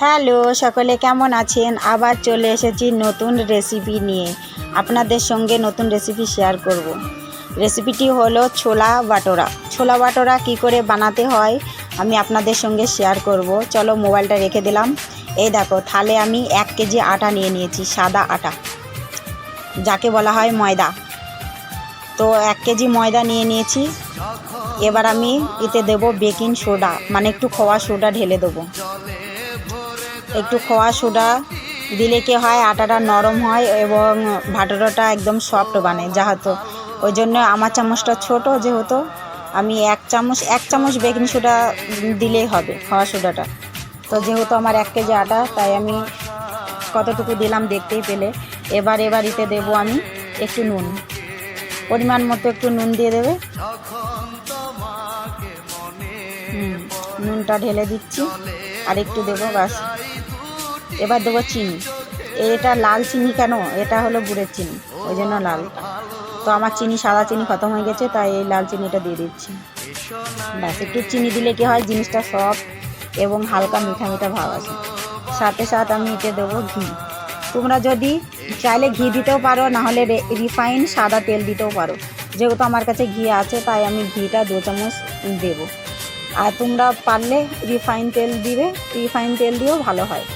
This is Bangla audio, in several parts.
হ্যালো সকলে কেমন আছেন? আবার চলে এসেছি নতুন রেসিপি নিয়ে। আপনাদের সঙ্গে নতুন রেসিপি শেয়ার করব। রেসিপিটি হলো ছোলা বাটোরা। ছোলা বাটোরা কী করে বানাতে হয় আমি আপনাদের সঙ্গে শেয়ার করব। চলো মোবাইলটা রেখে দিলাম। এই দেখো থালে আমি 1 কেজি আটা নিয়ে নিয়েছি, সাদা আটা যাকে বলা হয় ময়দা। তো 1 কেজি ময়দা নিয়ে নিয়েছি। এবার আমি এতে দেব বেকিং সোডা, মানে একটু খোয়া সোডা ঢেলে দেবো। একটু খোয়া সোডা দিলে কি হয়, আটাটা নরম হয় এবং ভাটোরাটা একদম সফট বানে। যেহেতু ওই জন্য আমার চামচটা ছোট, যেহেতু আমি এক চামচ বেকিং সোডা দিলেই হবে, খোয়া সোডাটা। তো যেহেতু আমার 1 কেজি আটা, তাই আমি কতটুকু দিলাম দেখতেই পেলে। এবার এতে দেবো আমি একটু নুন, পরিমাণ মতো একটু নুন দিয়ে দেবে। নুনটা ঢেলে দিচ্ছি, আর একটু দেবো, বাস। এবার দেবো চিনি। এটা লাল চিনি কেন, এটা হলো গুড়ের চিনি, ওই জন্য লাল। তো আমার চিনি, সাদা চিনি খতম হয়ে গেছে, তাই এই লাল চিনিটা দিয়ে দিচ্ছি। ব্যাস, একটু চিনি দিলে কি হয়, জিনিসটা সফট এবং হালকা মিঠা মিঠা ভাব আছে। সাথে সাথে আমি এতে দেবো ঘি। তোমরা যদি চাইলে ঘি দিতেও পারো, নাহলে রিফাইন সাদা তেল দিতেও পারো। যেহেতু আমার কাছে ঘি আছে, তাই আমি ঘিটা 2 চামচ দেবো। আর তোমরা পারলে রিফাইন তেল দিবে, রিফাইন তেল দিয়েও ভালো হয়।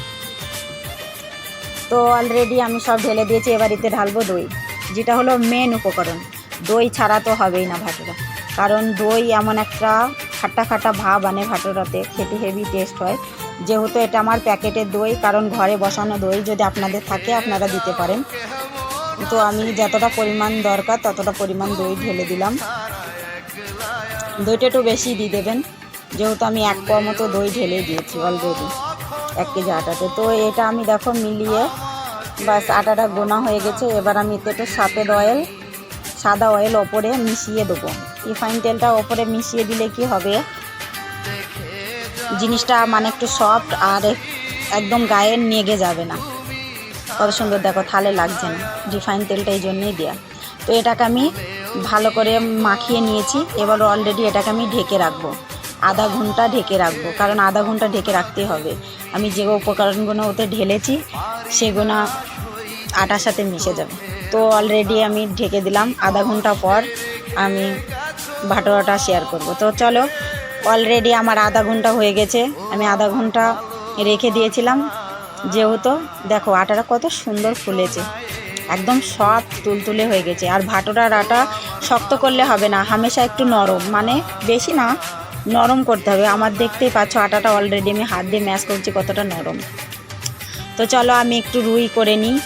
তো অলরেডি আমি সব ঢেলে দিয়েছি। এবার এতে ঢালবো দই, যেটা হলো মেন উপকরণ। দই ছাড়া তো হবেই না ভাটোরা, কারণ দই এমন একটা খাট্টা খাট্টা ভাব আনে ভাটোরাতে, খেতে হেভি টেস্ট হয়। যেহেতু এটা আমার প্যাকেটের দই, কারণ ঘরে বসানো দই যদি আপনাদের থাকে আপনারা দিতে পারেন। তো আমি যতটা পরিমাণ দরকার ততটা পরিমাণ দই ঢেলে দিলাম। দইটা একটু বেশি দিয়ে দেবেন, যেহেতু আমি 1 পোয়া মতো দই ঢেলে দিয়েছি অলরেডি 1 কেজি আটাতে। তো এটা আমি দেখো মিলিয়ে, বাস আটাটা গোনা হয়ে গেছে। এবার আমি এতে একটু সাদা অয়েল ওপরে মিশিয়ে দেবো। রিফাইন তেলটা ওপরে মিশিয়ে দিলে কি হবে, জিনিসটা মানে একটু সফট আর একদম গায়ে নেগে যাবে না। কত সুন্দর দেখো থালে লাগছে না, রিফাইন তেলটা এই জন্যই দেওয়া। তো এটাকে আমি ভালো করে মাখিয়ে নিয়েছি। এবার অলরেডি এটাকে আমি ঢেকে রাখবো, আধা ঘন্টা ঢেকে রাখবো, কারণ আধা ঘন্টা ঢেকে রাখতেই হবে। আমি যে উপকরণগুলো ওতে ঢেলেছি সেগুলো আটার সাথে মিশে যাবে। তো অলরেডি আমি ঢেকে দিলাম। আধা ঘন্টা পর আমি ভাটোরাটা শেয়ার করব। তো চলো, অলরেডি আমার আধা ঘন্টা হয়ে গেছে। আমি আধা ঘন্টা রেখে দিয়েছিলাম। যেহেতু দেখো আটাটা কত সুন্দর ফুলেছে, একদম সফট তুলতুলে হয়ে গেছে। আর ভাটোরার আটা শক্ত করলে হবে না, হামেশা একটু নরম, মানে বেশি না, নরম করতে হবে। আমার দেখতেই পাচ্ছ আটাটা অলরেডি আমি হাত দিয়ে ম্যাশ করছি কতটা নরম। তো চলো আমি একটু রুই করে নিই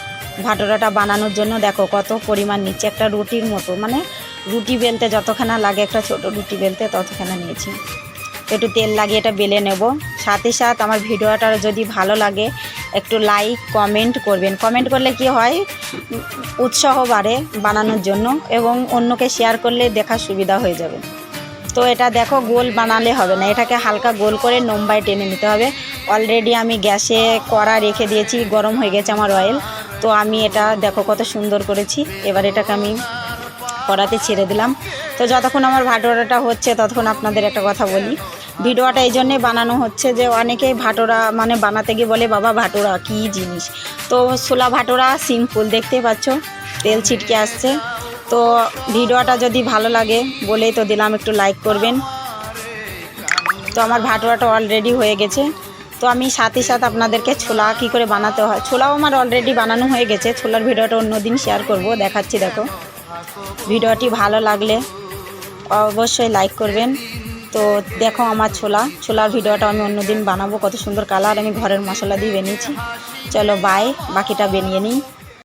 ভাটোরাটা বানানোর জন্য। দেখো কত পরিমাণ নিচ্ছে, একটা রুটির মতো, মানে রুটি বেলতে যতখানা লাগে, একটা ছোট রুটি বেলতে ততখানা নিয়েছি। একটু তেল লাগিয়ে এটা বেলে নেব। সাথে সাথে আমার ভিডিওটা যদি ভালো লাগে একটু লাইক কমেন্ট করবেন। কমেন্ট করলে কি হয়, উৎসাহ বাড়ে বানানোর জন্য, এবং অন্যকে শেয়ার করলে দেখার সুবিধা হয়ে যাবে। তো এটা দেখো গোল বানালে হবে না, এটাকে হালকা গোল করে লম্বায় টেনে নিতে হবে। অলরেডি আমি গ্যাসে কড়া রেখে দিয়েছি, গরম হয়ে গেছে আমার অয়েল। তো আমি এটা দেখো কত সুন্দর করেছি। এবার এটাকে আমি কড়াতে ছেড়ে দিলাম। তো যতক্ষণ আমার ভাটোরাটা হচ্ছে ততক্ষণ আপনাদের একটা কথা বলি। ভিডিওটা এই জন্যে বানানো হচ্ছে যে অনেকেই ভাটোরা মানে বানাতে গিয়ে বলে, বাবা ভাটোরা কী জিনিস। তো ছোলা ভাটোরা সিম্পল, দেখতেই পাচ্ছ তেল ছিটকে আসছে। তো ভিডিওটা যদি ভালো লাগে বলেই তো দিলাম, একটু লাইক করবেন। তো আমার ভাটোরাটা অলরেডি হয়ে গেছে। তো আমি সাথে সাথে আপনাদেরকে ছোলা কী করে বানাতে হয়, ছোলাও আমার অলরেডি বানানো হয়ে গেছে। ছোলার ভিডিওটা অন্যদিন শেয়ার করব, দেখাচ্ছি। দেখো ভিডিওটি ভালো লাগলে অবশ্যই লাইক করবেন। তো দেখো আমার ছোলার ভিডিওটা আমি অন্যদিন বানাবো। কত সুন্দর কালার, আমি ঘরের মশলা দিয়ে বানিয়েছি। চলো বাই, বাকিটা বানিয়ে নিই।